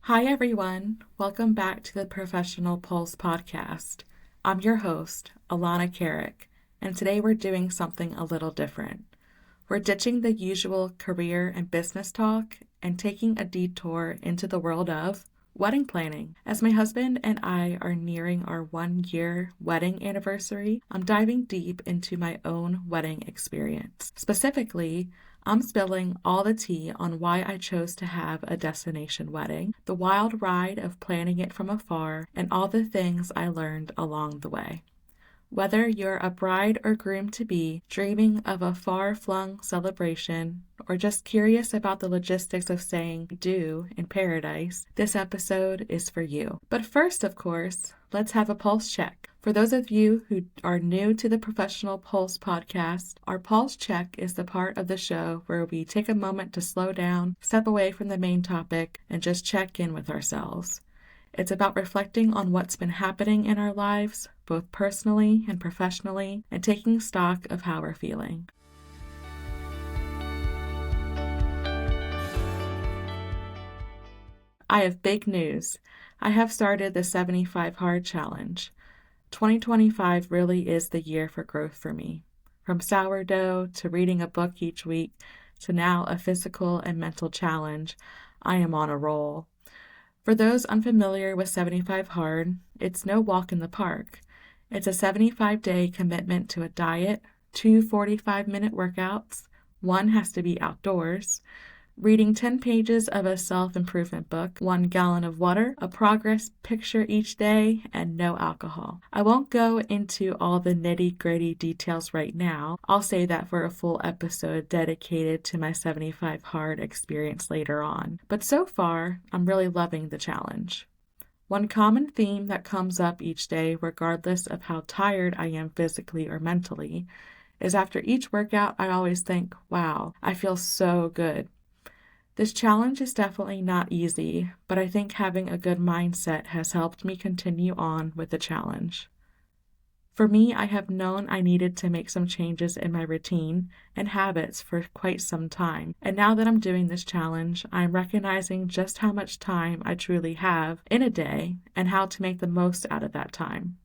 Hi, everyone. Welcome back to the Professional Pulse podcast. I'm your host, Alanna Carrick, and today we're doing something a little different. We're ditching the usual career and business talk and taking a detour into the world of wedding planning. As my husband and I are nearing our 1-year wedding anniversary, I'm diving deep into my own wedding experience. Specifically, I'm spilling all the tea on why I chose to have a destination wedding, the wild ride of planning it from afar, and all the things I learned along the way. Whether you're a bride or groom-to-be, dreaming of a far-flung celebration, or just curious about the logistics of saying do in paradise, this episode is for you. But first, of course, let's have a pulse check. For those of you who are new to the Professional Pulse podcast, our pulse check is the part of the show where we take a moment to slow down, step away from the main topic, and just check in with ourselves. It's about reflecting on what's been happening in our lives, both personally and professionally, and taking stock of how we're feeling. I have big news. I have started the 75 Hard Challenge. 2025 really is the year for growth for me. From sourdough to reading a book each week to now a physical and mental challenge, I am on a roll. For those unfamiliar with 75 Hard, it's no walk in the park. It's a 75-day commitment to a diet, 2 45-minute workouts, one has to be outdoors, reading 10 pages of a self-improvement book, 1 gallon of water, a progress picture each day, and no alcohol. I won't go into all the nitty-gritty details right now. I'll say that for a full episode dedicated to my 75 Hard experience later on. But so far, I'm really loving the challenge. One common theme that comes up each day, regardless of how tired I am physically or mentally, is after each workout, I always think, wow, I feel so good. This challenge is definitely not easy, but I think having a good mindset has helped me continue on with the challenge. For me, I have known I needed to make some changes in my routine and habits for quite some time, and now that I'm doing this challenge, I'm recognizing just how much time I truly have in a day and how to make the most out of that time.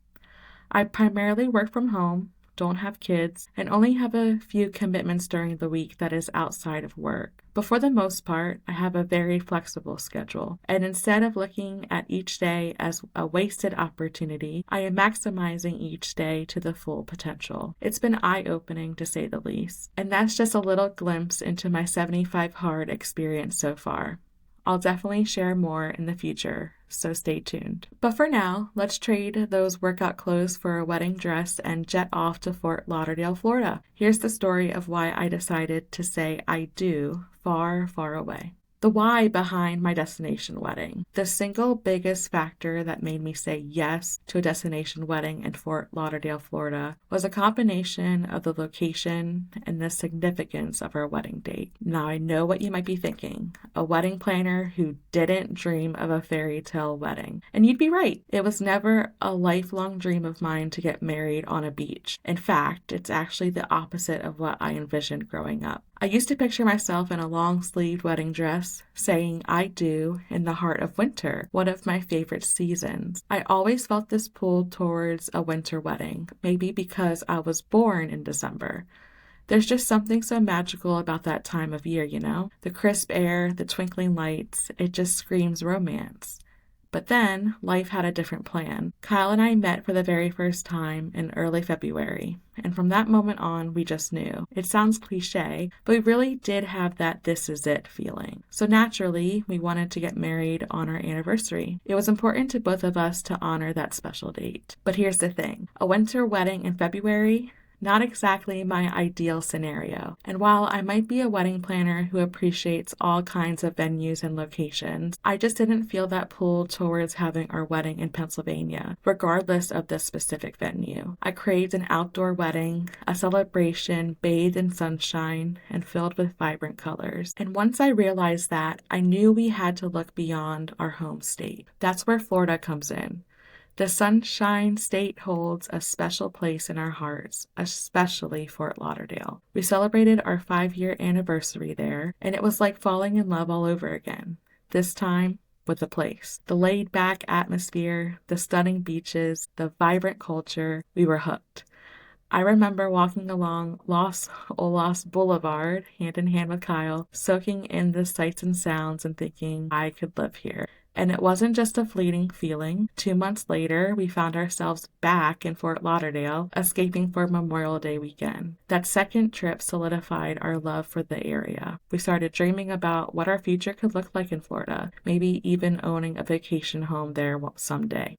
I primarily work from home, don't have kids, and only have a few commitments during the week that is outside of work. But for the most part, I have a very flexible schedule, and instead of looking at each day as a wasted opportunity, I am maximizing each day to the full potential. It's been eye-opening to say the least, and that's just a little glimpse into my 75 Hard experience so far. I'll definitely share more in the future, so stay tuned. But for now, let's trade those workout clothes for a wedding dress and jet off to Fort Lauderdale, Florida. Here's the story of why I decided to say I do far, far away. The why behind my destination wedding. The single biggest factor that made me say yes to a destination wedding in Fort Lauderdale, Florida, was a combination of the location and the significance of our wedding date. Now, I know what you might be thinking. A wedding planner who didn't dream of a fairy tale wedding. And you'd be right. It was never a lifelong dream of mine to get married on a beach. In fact, it's actually the opposite of what I envisioned growing up. I used to picture myself in a long-sleeved wedding dress, saying I do in the heart of winter, one of my favorite seasons. I always felt this pull towards a winter wedding, maybe because I was born in December. There's just something so magical about that time of year, you know? The crisp air, the twinkling lights, it just screams romance. But then, life had a different plan. Kyle and I met for the very first time in early February, and from that moment on, we just knew. It sounds cliche, but we really did have that this is it feeling. So naturally, we wanted to get married on our anniversary. It was important to both of us to honor that special date. But here's the thing. A winter wedding in February? Not exactly my ideal scenario. And while I might be a wedding planner who appreciates all kinds of venues and locations, I just didn't feel that pull towards having our wedding in Pennsylvania, regardless of the specific venue. I craved an outdoor wedding, a celebration bathed in sunshine and filled with vibrant colors. And once I realized that, I knew we had to look beyond our home state. That's where Florida comes in. The Sunshine State holds a special place in our hearts, especially Fort Lauderdale. We celebrated our 5-year anniversary there, and it was like falling in love all over again. This time, with the place. The laid-back atmosphere, the stunning beaches, the vibrant culture, we were hooked. I remember walking along Los Olas Boulevard, hand in hand with Kyle, soaking in the sights and sounds and thinking I could live here. And it wasn't just a fleeting feeling. 2 months later, we found ourselves back in Fort Lauderdale, escaping for Memorial Day weekend. That second trip solidified our love for the area. We started dreaming about what our future could look like in Florida, maybe even owning a vacation home there someday.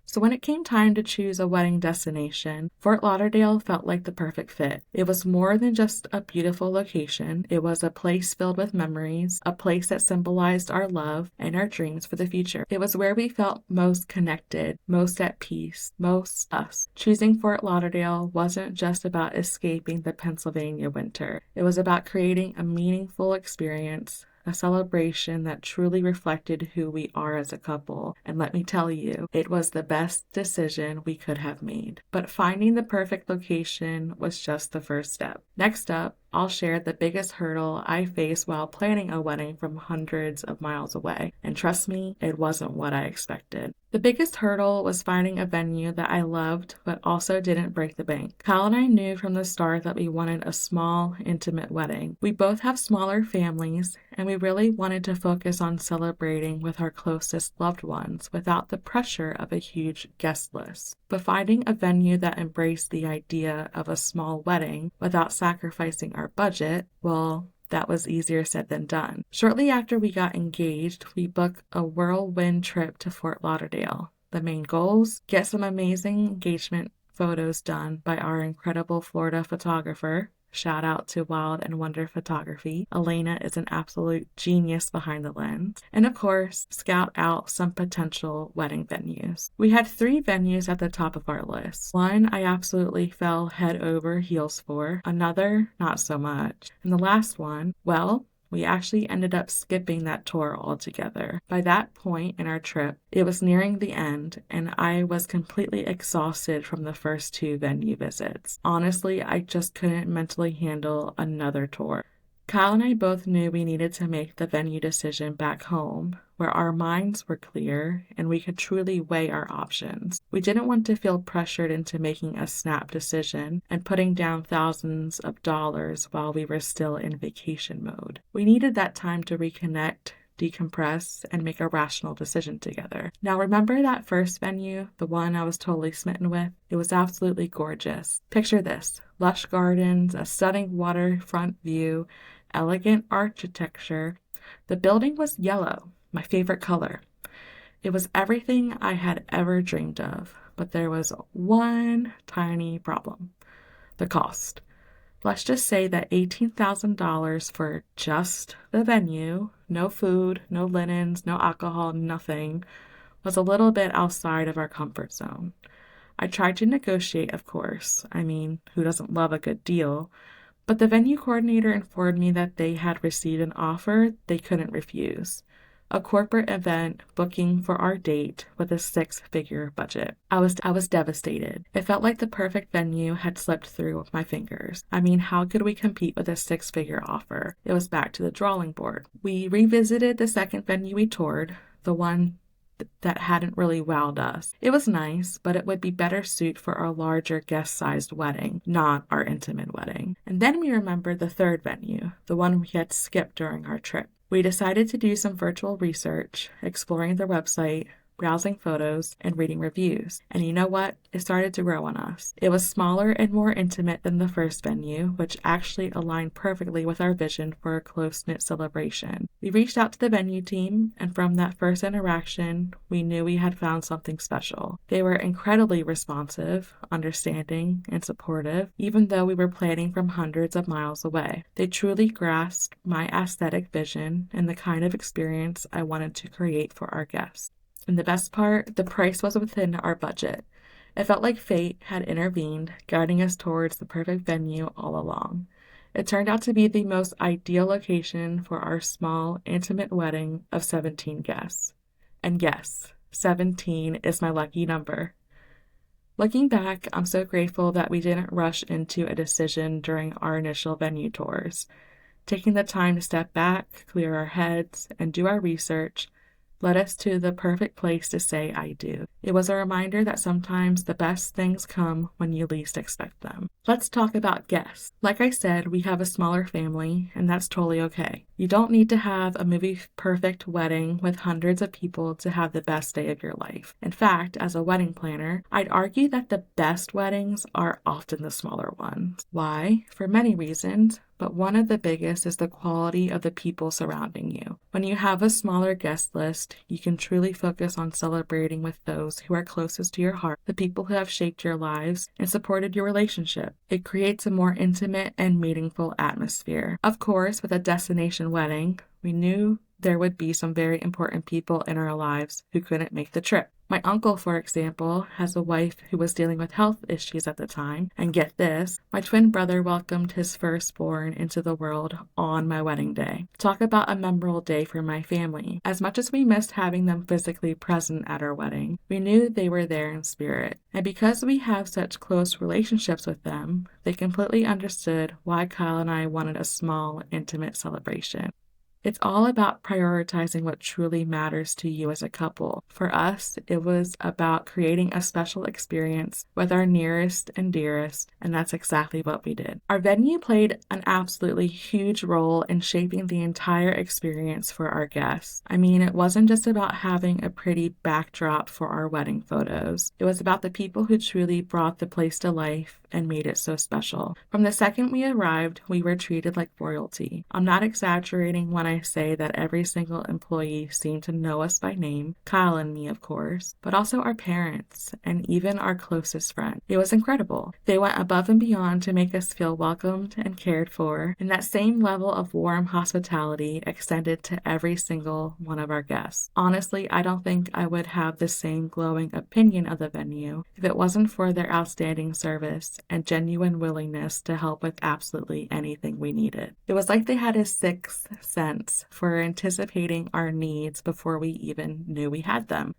So when it came time to choose a wedding destination, Fort Lauderdale felt like the perfect fit. It was more than just a beautiful location. It was a place filled with memories, a place that symbolized our love and our dreams for the future. It was where we felt most connected, most at peace, most us. Choosing Fort Lauderdale wasn't just about escaping the Pennsylvania winter. It was about creating a meaningful experience, a celebration that truly reflected who we are as a couple. And let me tell you, it was the best decision we could have made. But finding the perfect location was just the first step. Next up, I'll share the biggest hurdle I faced while planning a wedding from hundreds of miles away. And trust me, it wasn't what I expected. The biggest hurdle was finding a venue that I loved but also didn't break the bank. Kyle and I knew from the start that we wanted a small, intimate wedding. We both have smaller families, and we really wanted to focus on celebrating with our closest loved ones without the pressure of a huge guest list. But finding a venue that embraced the idea of a small wedding without sacrificing our budget, well, that was easier said than done. Shortly after we got engaged, we booked a whirlwind trip to Fort Lauderdale. The main goals: get some amazing engagement photos done by our incredible Florida photographer. Shout out to Wild and Wonder Photography. Alanna is an absolute genius behind the lens. And of course, scout out some potential wedding venues. We had 3 venues at the top of our list. One I absolutely fell head over heels for. Another, not so much. And the last one, well, we actually ended up skipping that tour altogether. By that point in our trip, it was nearing the end, and I was completely exhausted from the first 2 venue visits. Honestly, I just couldn't mentally handle another tour. Kyle and I both knew we needed to make the venue decision back home, where our minds were clear and we could truly weigh our options. We didn't want to feel pressured into making a snap decision and putting down thousands of dollars while we were still in vacation mode. We needed that time to reconnect, decompress, and make a rational decision together. Now remember that first venue, the one I was totally smitten with? It was absolutely gorgeous. Picture this: lush gardens, a stunning waterfront view, elegant architecture. The building was yellow, my favorite color. It was everything I had ever dreamed of, but there was one tiny problem: the cost. Let's just say that $18,000 for just the venue, no food, no linens, no alcohol, nothing, was a little bit outside of our comfort zone. I tried to negotiate, of course. I mean, who doesn't love a good deal? But the venue coordinator informed me that they had received an offer they couldn't refuse: a corporate event booking for our date with a 6-figure budget. I was devastated. It felt like the perfect venue had slipped through my fingers. I mean, how could we compete with a 6-figure offer? It was back to the drawing board. We revisited the second venue we toured, the one that hadn't really wowed us. It was nice, but it would be better suited for our larger guest-sized wedding, not our intimate wedding. And then we remembered the third venue, the one we had skipped during our trip. We decided to do some virtual research, exploring their website, browsing photos, and reading reviews. And you know what? It started to grow on us. It was smaller and more intimate than the first venue, which actually aligned perfectly with our vision for a close-knit celebration. We reached out to the venue team, and from that first interaction, we knew we had found something special. They were incredibly responsive, understanding, and supportive, even though we were planning from hundreds of miles away. They truly grasped my aesthetic vision and the kind of experience I wanted to create for our guests. And the best part, the price was within our budget. It felt like fate had intervened, guiding us towards the perfect venue all along. It turned out to be the most ideal location for our small, intimate wedding of 17 guests. And yes, 17 is my lucky number. Looking back, I'm so grateful that we didn't rush into a decision during our initial venue tours. Taking the time to step back, clear our heads, and do our research, led us to the perfect place to say I do. It was a reminder that sometimes the best things come when you least expect them. Let's talk about guests. Like I said, we have a smaller family, and that's totally okay. You don't need to have a movie-perfect wedding with hundreds of people to have the best day of your life. In fact, as a wedding planner, I'd argue that the best weddings are often the smaller ones. Why? For many reasons, but one of the biggest is the quality of the people surrounding you. When you have a smaller guest list, you can truly focus on celebrating with those who are closest to your heart, the people who have shaped your lives and supported your relationship. It creates a more intimate and meaningful atmosphere. Of course, with a destination wedding, we knew there would be some very important people in our lives who couldn't make the trip. My uncle, for example, has a wife who was dealing with health issues at the time, and get this, my twin brother welcomed his firstborn into the world on my wedding day. Talk about a memorable day for my family. As much as we missed having them physically present at our wedding, we knew they were there in spirit. And because we have such close relationships with them, they completely understood why Kyle and I wanted a small, intimate celebration. It's all about prioritizing what truly matters to you as a couple. For us, it was about creating a special experience with our nearest and dearest, and that's exactly what we did. Our venue played an absolutely huge role in shaping the entire experience for our guests. I mean, it wasn't just about having a pretty backdrop for our wedding photos. It was about the people who truly brought the place to life and made it so special. From the second we arrived, we were treated like royalty. I'm not exaggerating when I say that every single employee seemed to know us by name, Kyle and me, of course, but also our parents and even our closest friend. It was incredible. They went above and beyond to make us feel welcomed and cared for, and that same level of warm hospitality extended to every single one of our guests. Honestly, I don't think I would have the same glowing opinion of the venue if it wasn't for their outstanding service and genuine willingness to help with absolutely anything we needed. It was like they had a sixth sense for anticipating our needs before we even knew we had them.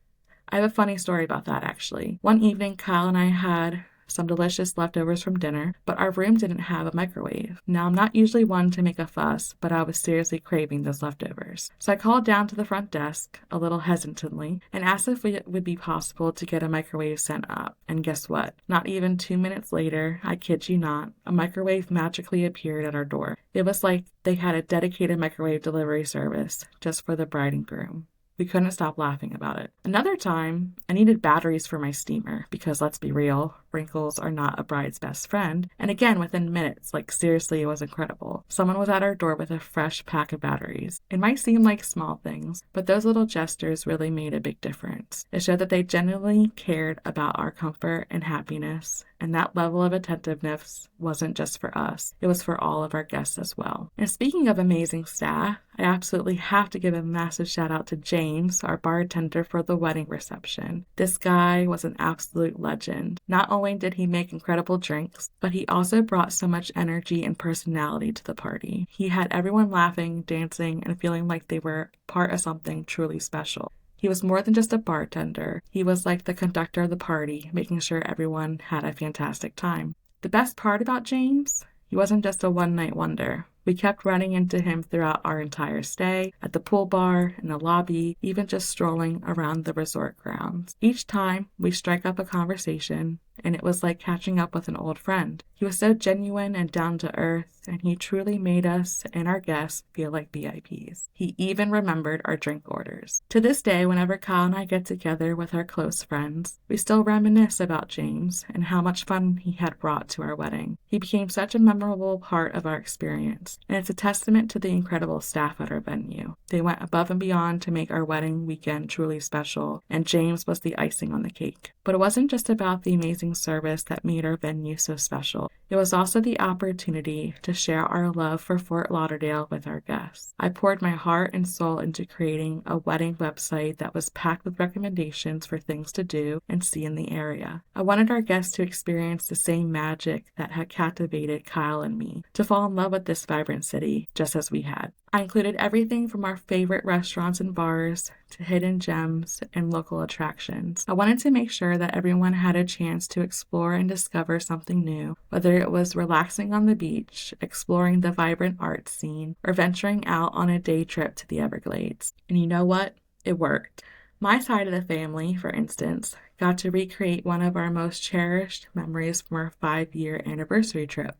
I have a funny story about that, actually. One evening, Kyle and I had some delicious leftovers from dinner, but our room didn't have a microwave. Now, I'm not usually one to make a fuss, but I was seriously craving those leftovers. So I called down to the front desk, a little hesitantly, and asked if it would be possible to get a microwave sent up. And guess what? Not even 2 minutes later, I kid you not, a microwave magically appeared at our door. It was like they had a dedicated microwave delivery service just for the bride and groom. We couldn't stop laughing about it. Another time, I needed batteries for my steamer because, let's be real, wrinkles are not a bride's best friend. And again, within minutes, like seriously, it was incredible. Someone was at our door with a fresh pack of batteries. It might seem like small things, but those little gestures really made a big difference. It showed that they genuinely cared about our comfort and happiness, and that level of attentiveness wasn't just for us, it was for all of our guests as well. And speaking of amazing staff, I absolutely have to give a massive shout out to James, our bartender for the wedding reception. This guy was an absolute legend. Not only did he make incredible drinks, but he also brought so much energy and personality to the party. He had everyone laughing, dancing, and feeling like they were part of something truly special. He was more than just a bartender. He was like the conductor of the party, making sure everyone had a fantastic time. The best part about James? He wasn't just a one-night wonder. We kept running into him throughout our entire stay, at the pool bar, in the lobby, even just strolling around the resort grounds. Each time, we strike up a conversation, and it was like catching up with an old friend. He was so genuine and down to earth, and he truly made us and our guests feel like VIPs. He even remembered our drink orders. To this day, whenever Kyle and I get together with our close friends, we still reminisce about James and how much fun he had brought to our wedding. He became such a memorable part of our experience, and it's a testament to the incredible staff at our venue. They went above and beyond to make our wedding weekend truly special, and James was the icing on the cake. But it wasn't just about the amazing service that made our venue so special. It was also the opportunity to share our love for Fort Lauderdale with our guests. I poured my heart and soul into creating a wedding website that was packed with recommendations for things to do and see in the area. I wanted our guests to experience the same magic that had captivated Kyle and me, to fall in love with this vibrant city, just as we had. I included everything from our favorite restaurants and bars to hidden gems and local attractions. I wanted to make sure that everyone had a chance to explore and discover something new, whether it was relaxing on the beach, exploring the vibrant art scene, or venturing out on a day trip to the Everglades. And you know what? It worked. My side of the family, for instance, got to recreate one of our most cherished memories from our 5-year anniversary trip,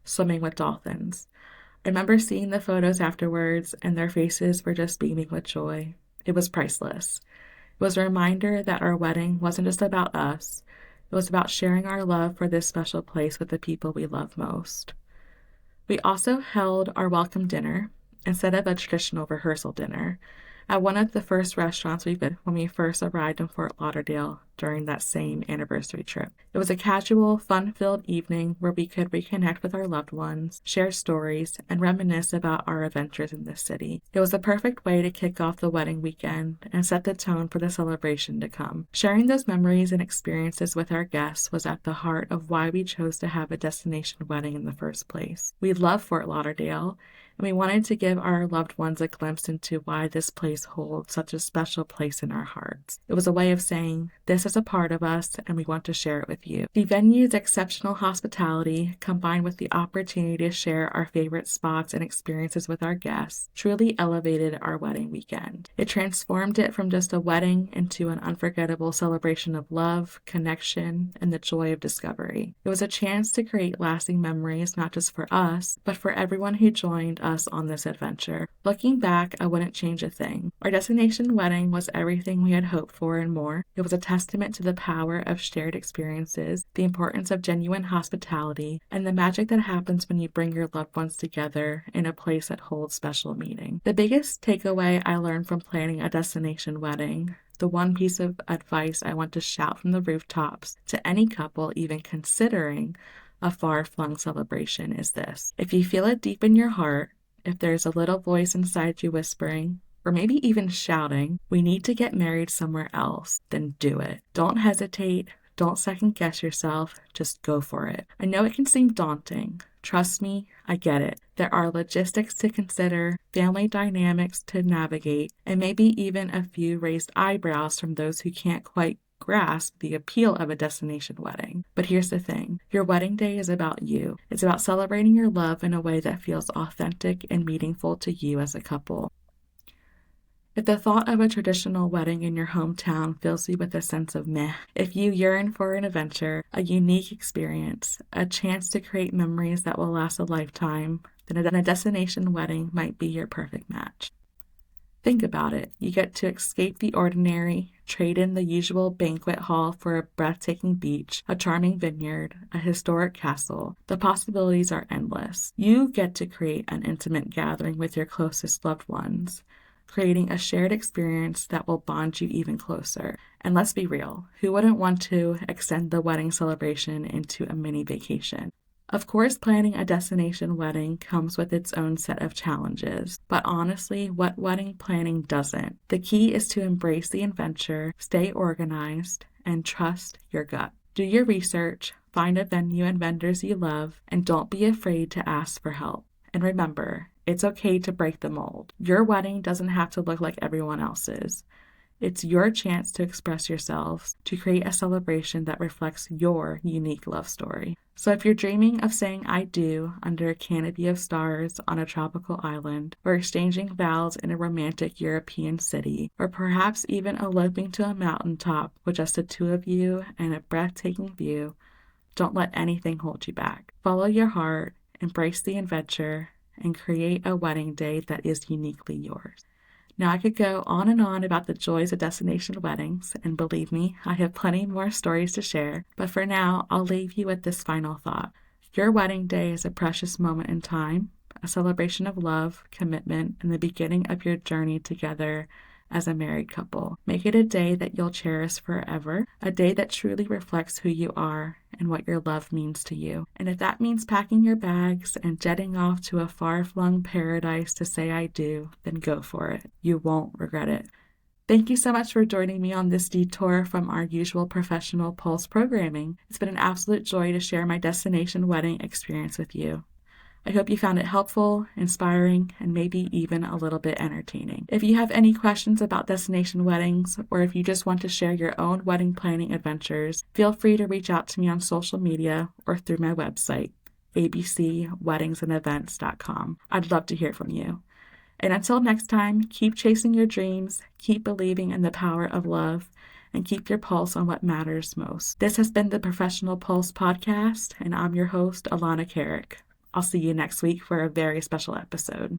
swimming with dolphins. I remember seeing the photos afterwards, and their faces were just beaming with joy. It was priceless. It was a reminder that our wedding wasn't just about us, it was about sharing our love for this special place with the people we love most. We also held our welcome dinner, instead of a traditional rehearsal dinner, at one of the first restaurants we visited when we first arrived in Fort Lauderdale during that same anniversary trip. It was a casual, fun-filled evening where we could reconnect with our loved ones, share stories, and reminisce about our adventures in this city. It was the perfect way to kick off the wedding weekend and set the tone for the celebration to come. Sharing those memories and experiences with our guests was at the heart of why we chose to have a destination wedding in the first place. We love Fort Lauderdale, and we wanted to give our loved ones a glimpse into why this place holds such a special place in our hearts. It was a way of saying, this is a part of us, and we want to share it with you. The venue's exceptional hospitality, combined with the opportunity to share our favorite spots and experiences with our guests, truly elevated our wedding weekend. It transformed it from just a wedding into an unforgettable celebration of love, connection, and the joy of discovery. It was a chance to create lasting memories not just for us, but for everyone who joined us on this adventure. Looking back, I wouldn't change a thing. Our destination wedding was everything we had hoped for and more. It was a testament to the power of shared experiences, the importance of genuine hospitality, and the magic that happens when you bring your loved ones together in a place that holds special meaning. The biggest takeaway I learned from planning a destination wedding, the one piece of advice I want to shout from the rooftops to any couple even considering a far-flung celebration, is this. If you feel it deep in your heart, if there's a little voice inside you whispering, or maybe even shouting, we need to get married somewhere else, then do it. Don't hesitate. Don't second guess yourself. Just go for it. I know it can seem daunting. Trust me, I get it. There are logistics to consider, family dynamics to navigate, and maybe even a few raised eyebrows from those who can't quite grasp the appeal of a destination wedding. But here's the thing. Your wedding day is about you. It's about celebrating your love in a way that feels authentic and meaningful to you as a couple. If the thought of a traditional wedding in your hometown fills you with a sense of meh, if you yearn for an adventure, a unique experience, a chance to create memories that will last a lifetime, then a destination wedding might be your perfect match. Think about it. You get to escape the ordinary, trade in the usual banquet hall for a breathtaking beach, a charming vineyard, a historic castle. The possibilities are endless. You get to create an intimate gathering with your closest loved ones, creating a shared experience that will bond you even closer. And let's be real, who wouldn't want to extend the wedding celebration into a mini vacation? Of course, planning a destination wedding comes with its own set of challenges, but honestly, what wedding planning doesn't? The key is to embrace the adventure, stay organized, and trust your gut. Do your research, find a venue and vendors you love, and don't be afraid to ask for help. And remember, it's okay to break the mold. Your wedding doesn't have to look like everyone else's. It's your chance to express yourselves, to create a celebration that reflects your unique love story. So if you're dreaming of saying I do under a canopy of stars on a tropical island, or exchanging vows in a romantic European city, or perhaps even eloping to a mountaintop with just the two of you and a breathtaking view, don't let anything hold you back. Follow your heart, embrace the adventure, and create a wedding day that is uniquely yours. Now I could go on and on about the joys of destination weddings, and believe me, I have plenty more stories to share, but for now, I'll leave you with this final thought. Your wedding day is a precious moment in time, a celebration of love, commitment, and the beginning of your journey together as a married couple. Make it a day that you'll cherish forever, a day that truly reflects who you are and what your love means to you. And if that means packing your bags and jetting off to a far-flung paradise to say I do, then go for it. You won't regret it. Thank you so much for joining me on this detour from our usual professional Pulse programming. It's been an absolute joy to share my destination wedding experience with you. I hope you found it helpful, inspiring, and maybe even a little bit entertaining. If you have any questions about destination weddings, or if you just want to share your own wedding planning adventures, feel free to reach out to me on social media or through my website, abcweddingsandevents.com. I'd love to hear from you. And until next time, keep chasing your dreams, keep believing in the power of love, and keep your pulse on what matters most. This has been the Professional Pulse Podcast, and I'm your host, Alanna Carrick. I'll see you next week for a very special episode.